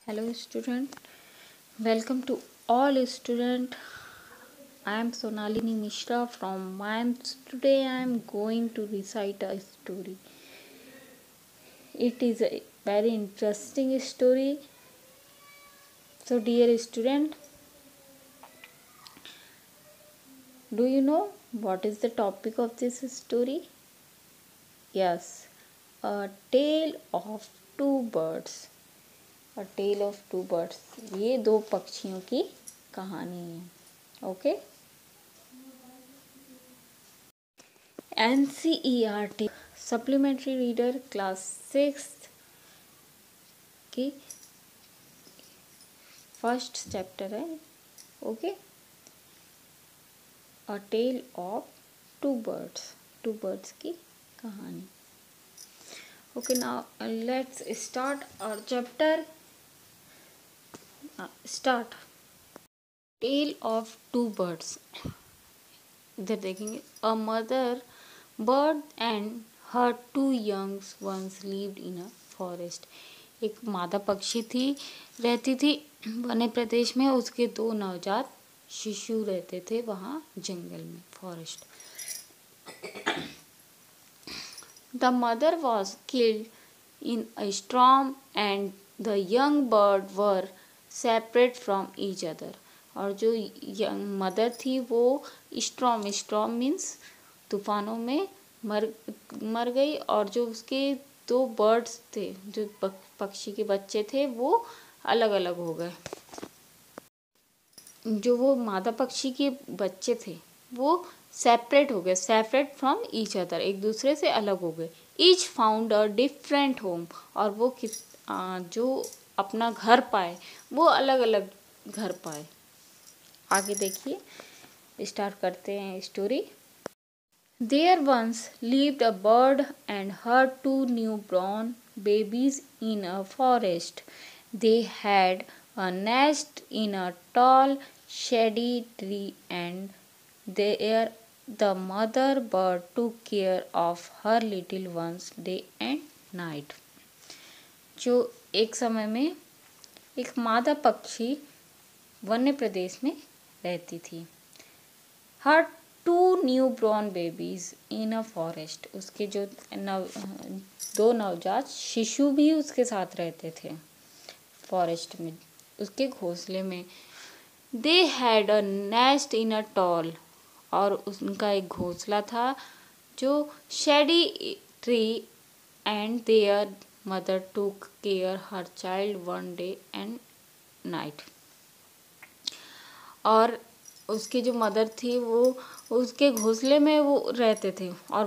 Hello student, welcome to all student. I am Sonalini Mishra from MIMS. Today I am going to recite a story. It is a very interesting story. So dear student, do you know what is the topic of this story? Yes, a tale of two birds. A tale of two birds. ये दो पक्षियों की कहानी है. Okay. NCERT supplementary reader class 6 की first chapter है. Okay. A tale of two birds की कहानी. Okay, now let's start our chapter. Start. Tale of two birds. इधर देखेंगे. A mother bird and her two youngs once lived in a forest. एक मादा पक्षी थी, रहती थी वन्य प्रदेश में. उसके दो नवजात शिशु रहते थे वहाँ जंगल में, forest. The mother was killed in a storm and the young bird were separate from each other. और जो यंग मदर थी वो स्टॉर्म मीन्स तूफानों में मर गई. और जो उसके दो बर्ड्स थे, जो पक्षी के बच्चे थे, वो अलग अलग हो गए. जो वो मादा पक्षी के बच्चे थे वो सेपरेट हो गए, सेपरेट फ्रॉम ईच अदर, एक दूसरे से अलग हो गए. Each found a different home. और वो जो अपना घर पाए वो अलग अलग घर पाए. आगे देखिए, स्टार्ट करते हैं story. There once lived a bird and her two newborn babies in a forest. They had a nest in a tall, shady tree, and there the mother bird took care of her little ones day and night. जो एक समय में एक मादा पक्षी वन्य प्रदेश में रहती थी. Her two newborn babies in a forest. उसके जो दो नवजात शिशु भी उसके साथ रहते थे फॉरेस्ट में, उसके घोंसले में. They had a nest in a tall. और उनका एक घोंसला था जो shady tree, and their mother took care her child one day and night. और उसकी जो मदर थी वो उसके घोंसले में वो रहते थे. और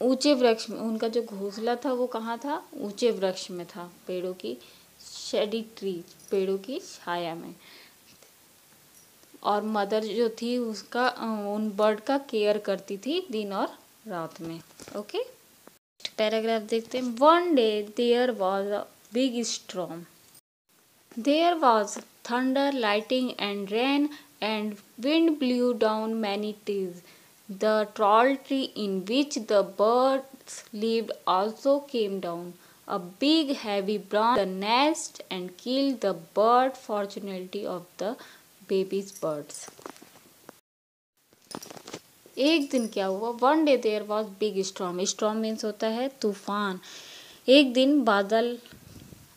ऊंचे वृक्ष में, उनका जो घोंसला था वो कहाँ था? ऊंचे वृक्ष में था, पेड़ों की शेडी ट्री, पेड़ों की छाया में. और मदर जो थी उसका उन बर्ड का केयर करती थी दिन और रात में. ओके, पैराग्राफ देखते हैं. One day there was a big storm. There was thunder, lightning, and rain, and wind blew down many trees. The tall tree in which the birds lived also came down. A big heavy branch the nest and killed the bird, fortunately of the baby's birds. एक दिन क्या हुआ? One day there was big storm. Storm means होता है तूफान. एक दिन बादल.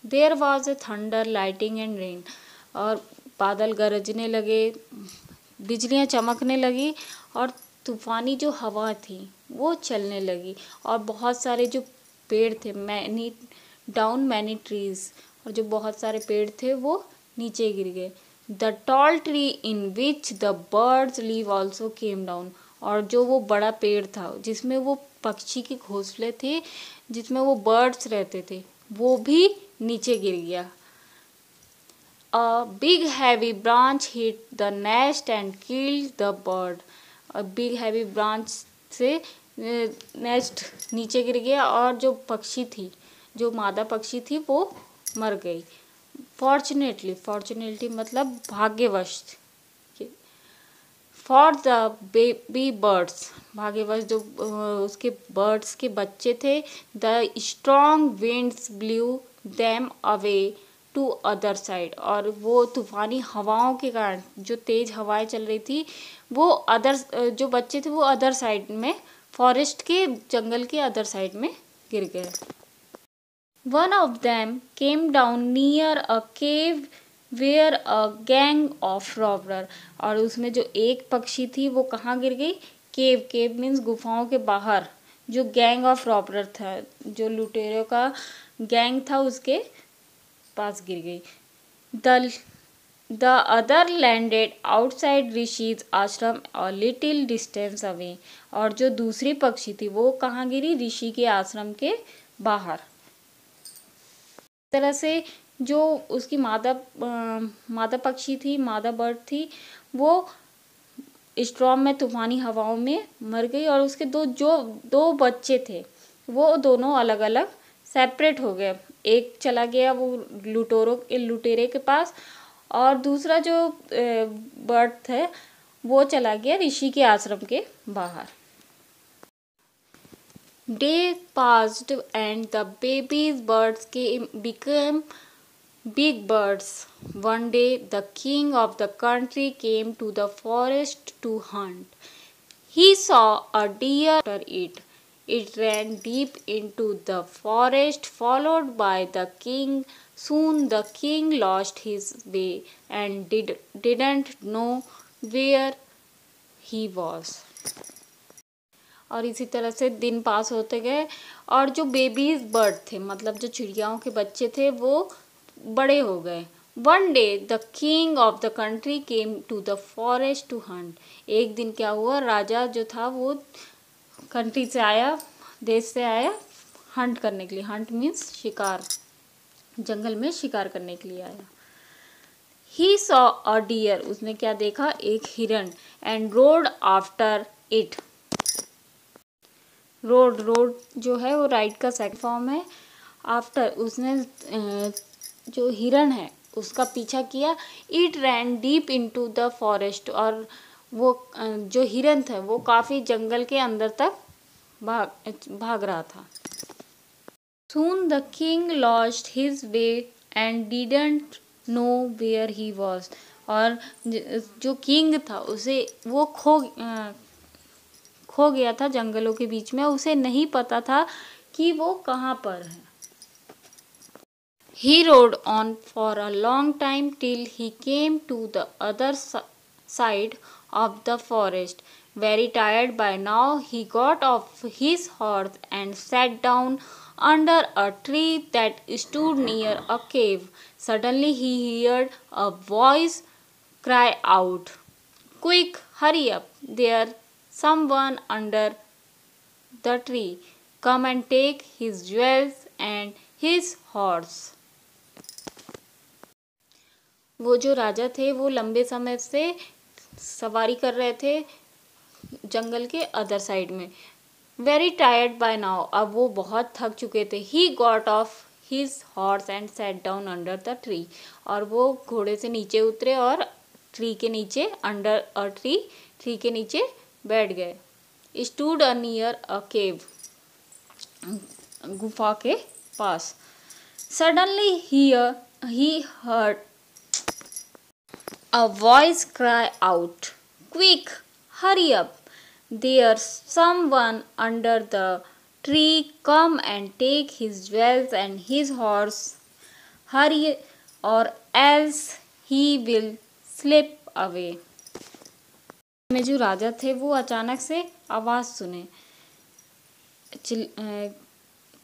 There was a thunder, lighting and rain. और बादल गरजने लगे, बिजलियाँ चमकने लगी, और तूफानी जो हवा थी वो चलने लगी. और बहुत सारे जो पेड़ थे, मैनी ट्रीज, और जो बहुत सारे पेड़ थे वो नीचे गिर गए. The tall tree in which the birds live also came down. और जो वो बड़ा पेड़ था जिसमें वो पक्षी के घोंसले थे, जिसमें वो बर्ड्स रहते थे, वो भी नीचे गिर गया. A big heavy branch hit the nest and killed the bird. A big heavy branch से नेस्ट नीचे गिर गया और जो पक्षी थी, जो मादा पक्षी थी, वो मर गई. फॉर्चुनेटली मतलब भाग्यवश. फॉर द बेबी बर्ड्स, भाग्यवश जो उसके बर्ड्स के बच्चे थे. The strong winds blue them away to other side। और वो तूफानी हवाओं के कारण, जो तेज हवाएं चल रही थी, वो जो बच्चे थे वो अदर साइड में, फॉरेस्ट के जंगल के अदर साइड में गिर गए। One of them came down near a cave where a gang of robber। और उसमें जो एक पक्षी थी वो कहाँ गिर गई? केव। केव मीन्स गुफाओं के बाहर जो गैंग ऑफ रॉबर था, जो लुटेरों का गैंग था, उसके पास गिर गई। The other landed outside ऋषि's आश्रम a little distance away। और जो दूसरी पक्षी थी वो कहाँ गिरी? ऋषि के आश्रम के बाहर। इस तरह से जो उसकी मादा पक्षी थी, मादा बर्ड थी, वो स्टॉर्म में, तूफानी हवाओं में मर गई। और उसके दो बच्चे थे, वो दोनों अलग अलग सेपरेट हो गए। एक चला गया वो लुटेरे के पास, और दूसरा जो बर्ड थे वो चला गया ऋषि के आश्रम के बाहर। Day passed and the baby's birds became big birds. One day the king of the country came to the forest to hunt. He saw a deer after it. It ran deep into the forest, followed by the king. Soon the king lost his way and didn't know where he was। और इसी तरह से दिन पास होते गए, और जो babies bird थे, मतलब जो चिड़ियाओं के बच्चे थे, वो बड़े हो गए। One day the king of the country came to the forest to hunt. एक दिन क्या हुआ, राजा जो था वो कंट्री से आया, देश से आया हंट करने के लिए। हंट मीन्स शिकार, जंगल में शिकार करने के लिए आया। ही सॉ अ डियर, उसने क्या देखा? एक हिरन। And road after it. Road जो है वो राइट का सेकंड फॉर्म है। आफ्टर, उसने जो हिरन है उसका पीछा किया। It ran deep into the forest, और वो जो हिरन था वो काफ़ी जंगल के अंदर तक भाग रहा था। Soon the king lost his way and didn't know where he was। और जो किंग था उसे वो खो गया था जंगलों के बीच में, उसे नहीं पता था कि वो कहाँ पर है। He rode on for a long time till he came to the other side of the forest. Very tired by now, he got off his horse and sat down under a tree that stood near a cave. Suddenly he heard a voice cry out, "Quick, hurry up! There's someone under the tree. Come and take his jewels and his horse." वो जो राजा थे वो लंबे समय से सवारी कर रहे थे जंगल के अदर साइड में। वेरी टायर्ड बाय नाउ, अब वो बहुत थक चुके थे। He got off his horse and sat down under the tree, और वो घोड़े से नीचे उतरे और ट्री के नीचे, अंडर अ ट्री के नीचे बैठ गए। Stood a near a cave, गुफा के पास। Suddenly he heard a voice cry out, "Quick, hurry up! There's someone under the tree. Come and take his jewels and his horse. Hurry, or else he will slip away." में जो राजा थे वो अचानक से आवाज़ सुने,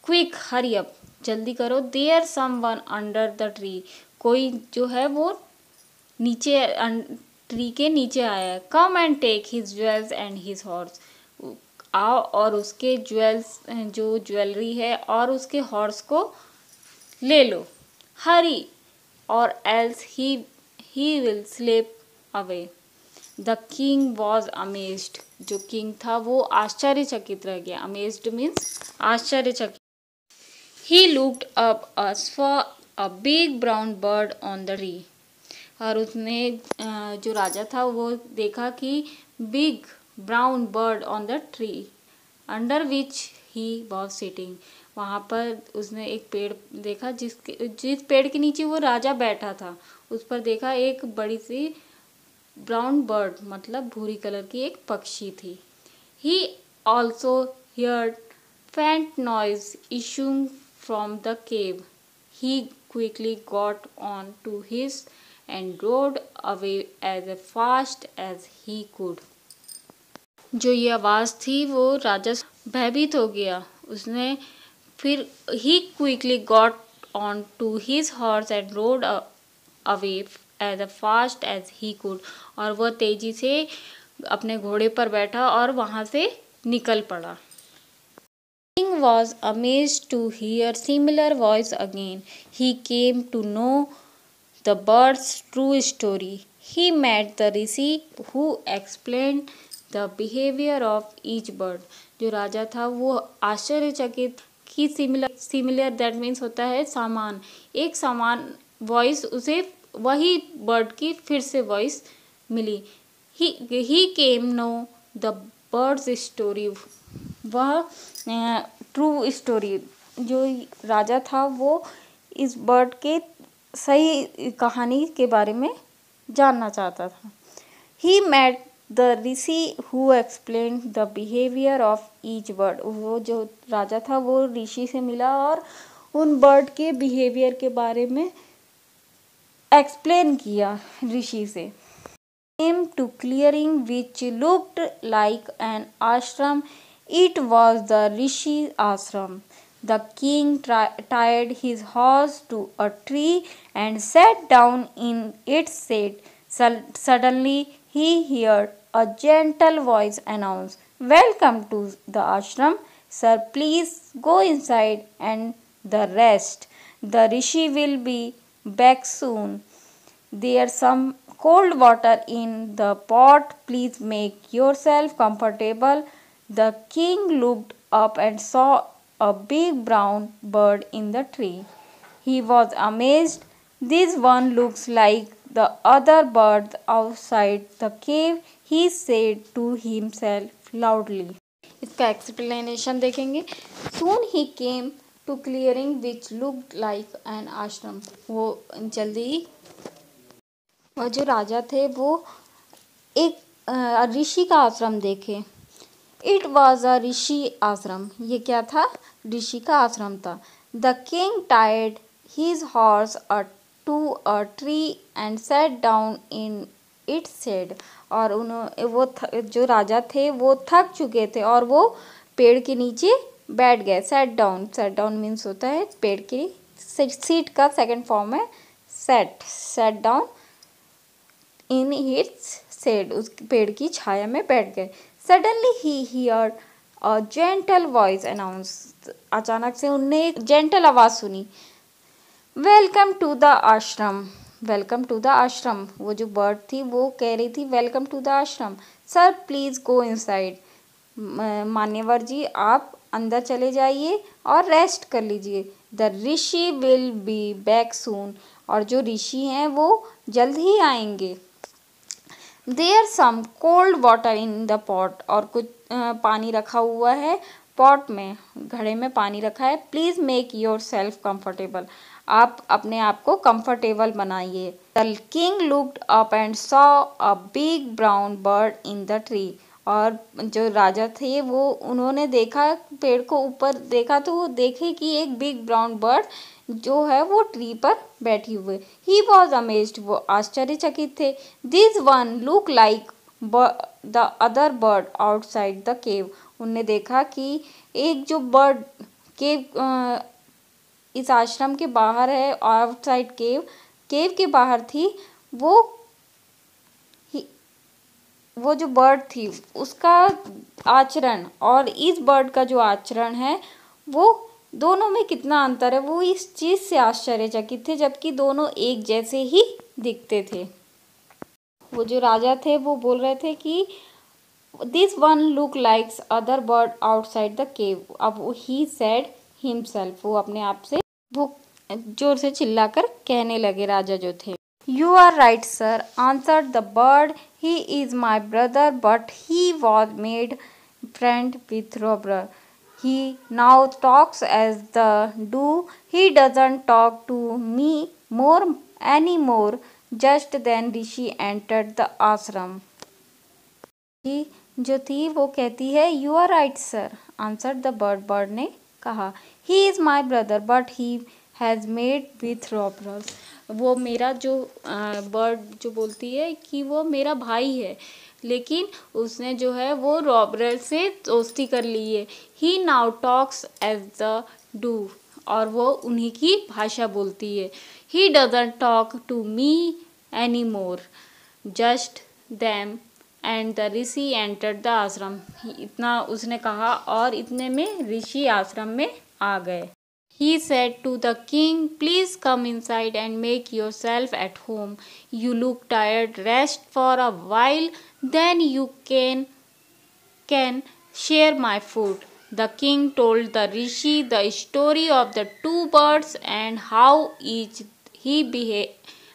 क्विक हरी up, जल्दी करो, there someone under the tree, कोई जो है वो नीचे ट्री के नीचे आया है। Come and take his jewels and his horse, आओ और उसके ज्वेल्स, जो ज्वेलरी है, और उसके हॉर्स को ले लो। हरी, और else he will slip away. The king was amazed, जो किंग था वो आश्चर्यचकित रह गया। अमेज्ड मीन्स आश्चर्यचकित। He looked up and saw a big brown bird on the tree, और उसने जो राजा था वो देखा कि big brown bird on the tree under which he was sitting, वहाँ पर उसने एक पेड़ देखा जिस पेड़ के नीचे वो राजा बैठा था, उस पर देखा एक बड़ी सी ब्राउन बर्ड, मतलब भूरी कलर की एक पक्षी थी। He also heard faint noise issuing from the cave. He quickly got on to his and rode away as fast as he could. जो ये आवाज़ थी वो राजा भयभीत हो गया। उसने फिर he quickly got on to his horse and rode away as fast as he could. और वह तेजी से अपने घोड़े पर बैठा और वहाँ से निकल पड़ा। King was amazed to hear similar voice again. He came to know the bird's true story. He met the rishi who explained the behavior of each bird. जो राजा था वो आश्चर्यचकित कि सिमिलर दैट मीन्स होता है समान, एक समान वॉइस उसे वही बर्ड की फिर से वॉइस मिली। He came know the birds story, वह ट्रू स्टोरी, जो राजा था वो इस बर्ड के सही कहानी के बारे में जानना चाहता था। He met the rishi who explain the behaviour of each bird, वो जो राजा था वो ऋषि से मिला और उन बर्ड के बिहेवियर के बारे में एक्सप्लेन किया ऋषि से। Came to clearing which looked like an ashram. It was the rishi ashram. The king tied his horse to a tree and sat down in its shade. Suddenly he heard a gentle voice announce, "Welcome to the ashram. Sir, please go inside and the rest. The rishi will be back soon. There's some cold water in the pot. Please make yourself comfortable." The king looked up and saw a big brown bird in the tree. He was amazed. "This one looks like the other birds outside the cave," he said to himself loudly. इसका explanation देखेंगे। Soon he came to clearing which looked like an ashram. वो जल्दी ही और जो राजा थे वो एक ऋषि का आश्रम देखे। इट वॉज अ ऋषि आश्रम, ये क्या था? ऋषि का आश्रम था। The king tied his horse to a tree and sat down in its shade, और जो राजा थे वो थक चुके थे और वो पेड़ के नीचे बैठ गए। सेट डाउन मीन्स होता है पेड़ की सीट का सेकंड फॉर्म है sat down in its shade, उस पेड़ की छाया में बैठ गए। Suddenly he heard a gentle voice announce, अचानक से उनने एक जेंटल आवाज सुनी। Welcome to the ashram, welcome to the ashram. वो जो बर्ड थी वो कह रही थी welcome to the ashram. Sir please go inside, मान्यवर जी आप अंदर चले जाइए और रेस्ट कर लीजिए। The rishi will be back soon, और जो ऋषि हैं वो जल्द ही आएंगे। There some cold water in the pot, और कुछ पानी रखा हुआ है पॉट में, घड़े में पानी रखा है। Please make your self comfortable, आप अपने आप को कंफर्टेबल बनाइए। The king looked up and saw a big brown bird in the tree, और जो राजा थे वो उन्होंने देखा, पेड़ को ऊपर देखा तो वो देखे कि एक बिग ब्राउन बर्ड जो है वो ट्री पर बैठी हुई। ही वॉज अमेज्ड, वो आश्चर्यचकित थे। This one look like the other bird outside the cave, उनने देखा कि एक जो बर्ड केव इस आश्रम के बाहर है, आउटसाइड केव के बाहर थी, वो जो बर्ड थी उसका आचरण और इस बर्ड का जो आचरण है वो दोनों में कितना अंतर है, वो इस चीज से आश्चर्यचकित थे, जबकि दोनों एक जैसे ही दिखते थे। वो जो राजा थे वो बोल रहे थे कि this one look likes other bird outside the cave. अब ही सेड हिमसेल्फ, वो अपने आप से वो जोर से चिल्लाकर कहने लगे राजा जो थे। You are right sir, answered the bird, he is my brother but he was made friend with robber. He now talks as the do. He doesn't talk to me more anymore. Just then Rishi entered the ashram. ऋषि जो थी वो कहती है, you are right sir, answer the bird. बर्ड ने कहा, he is my brother but he has made with robbers. वो मेरा जो बर्ड जो बोलती है कि वो मेरा भाई है, लेकिन उसने जो है वो रॉबर से दोस्ती कर ली है। He now talks as they do, और वो उन्हीं की भाषा बोलती है। He doesn't talk to me any more. Just them and the rishi enter the ashram. इतना उसने कहा और इतने में ऋषि आश्रम में आ गए। He said to the king, please come inside and make yourself at home. You look tired. Rest for a while, then you can share my food. The king told the rishi the story of the two birds and how each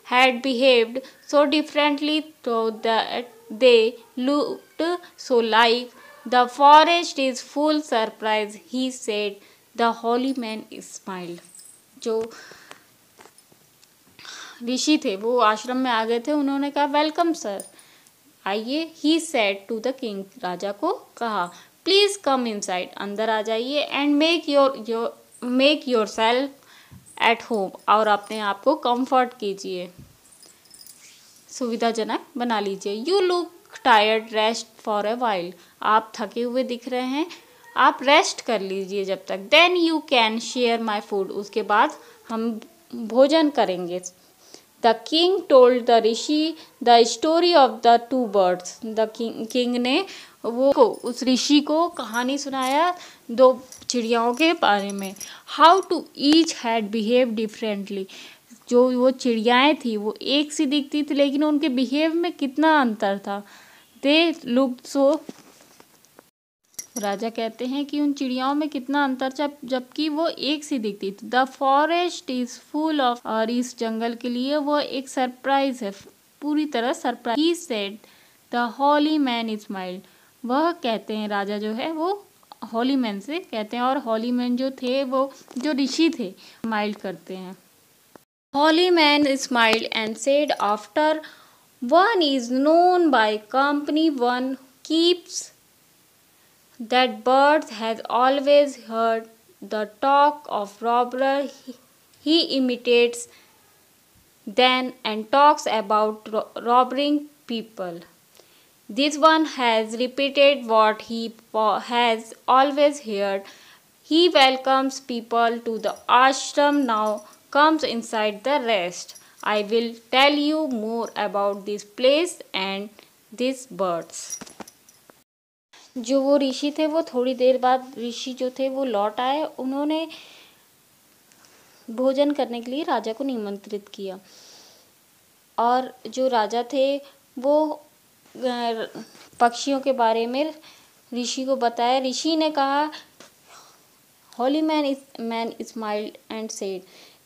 had behaved so differently, so that they looked so like. The forest is full surprise, he said. The holy man smiled. जो ऋषि थे वो आश्रम में आ गए थे, उन्होंने कहा welcome sir, आइए। He said to the king, राजा को कहा, प्लीज कम इनसाइड, अंदर आ जाइए, and make yourself at home, और अपने आप को कंफर्ट कीजिए, सुविधाजनक बना लीजिए। You look tired, rest for a while, आप थके हुए दिख रहे हैं, आप रेस्ट कर लीजिए जब तक। Then you can share my food, उसके बाद हम भोजन करेंगे। The king told the rishi the story of the two birds. The king ने उस ऋषि को कहानी सुनाया दो चिड़ियाओं के बारे में। How two each had behave differently, जो वो चिड़ियाएँ थी वो एक सी दिखती थी, लेकिन उनके बिहेव में कितना अंतर था। दे लुक्ड सो, राजा कहते हैं कि उन चिड़ियाओं में कितना अंतर था, जबकि वो एक सी दिखती थी। The forest is full of, और इस जंगल के लिए वो एक सरप्राइज है, पूरी तरह surprise. He said the holy man smiled, वह कहते हैं राजा जो है वो हॉली मैन से कहते हैं, और हॉली मैन जो थे वो जो ऋषि थे स्माइल करते हैं। Holy man smiled and said, after one is known by company one keeps that bird has always heard the talk of robber. He imitates them and talks about robbing people. This one has repeated what he has always heard. He welcomes people to the ashram, now comes inside the rest. I will tell you more about this place and these birds. जो वो ऋषि थे वो थोड़ी देर बाद ऋषि जो थे वो लौट आए। उन्होंने भोजन करने के लिए राजा को निमंत्रित किया, और जो राजा थे वो पक्षियों के बारे में ऋषि को बताया। ऋषि ने कहा, हॉली मैन स्माइल्ड एंड सेड,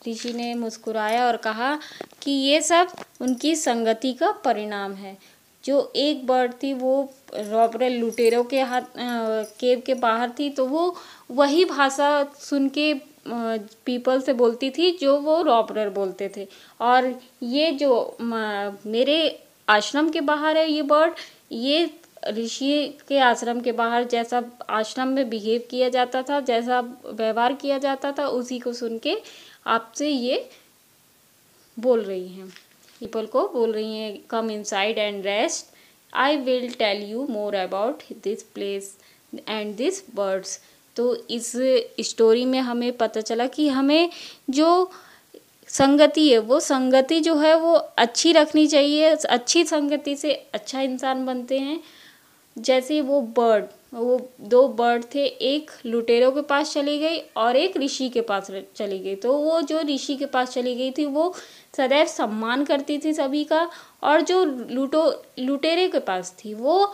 ऋषि ने मुस्कुराया और कहा कि ये सब उनकी संगति का परिणाम है। जो एक बर्ड थी वो रॉबर लुटेरों के हाथ केव के बाहर थी, तो वो वही भाषा सुन के पीपल से बोलती थी जो वो रॉबर बोलते थे। और ये जो मेरे आश्रम के बाहर है ये बर्ड, ये ऋषि के आश्रम के बाहर जैसा आश्रम में बिहेव किया जाता था, जैसा व्यवहार किया जाता था, उसी को सुन के आपसे ये बोल रही हैं, पीपल को बोल रही हैं, come inside and rest, I will tell you more about this place and this birds. तो इस स्टोरी में हमें पता चला कि हमें जो संगति है वो संगति जो है वो अच्छी रखनी चाहिए। अच्छी संगति से अच्छा इंसान बनते हैं। जैसे वो दो बर्ड थे, एक लुटेरों के पास चली गई और एक ऋषि के पास चली गई। तो वो जो ऋषि के पास चली गई थी वो सदैव सम्मान करती थी सभी का, और जो लुटेरे के पास थी वो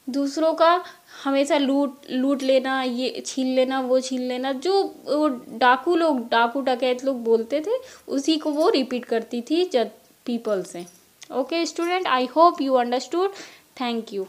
दूसरों का हमेशा लूट लेना, ये छीन लेना, वो छीन लेना, जो वो डाकू डकैत लोग बोलते थे उसी को वो रिपीट करती थी जब पीपल से। Okay student, I hope you understood. Thank you.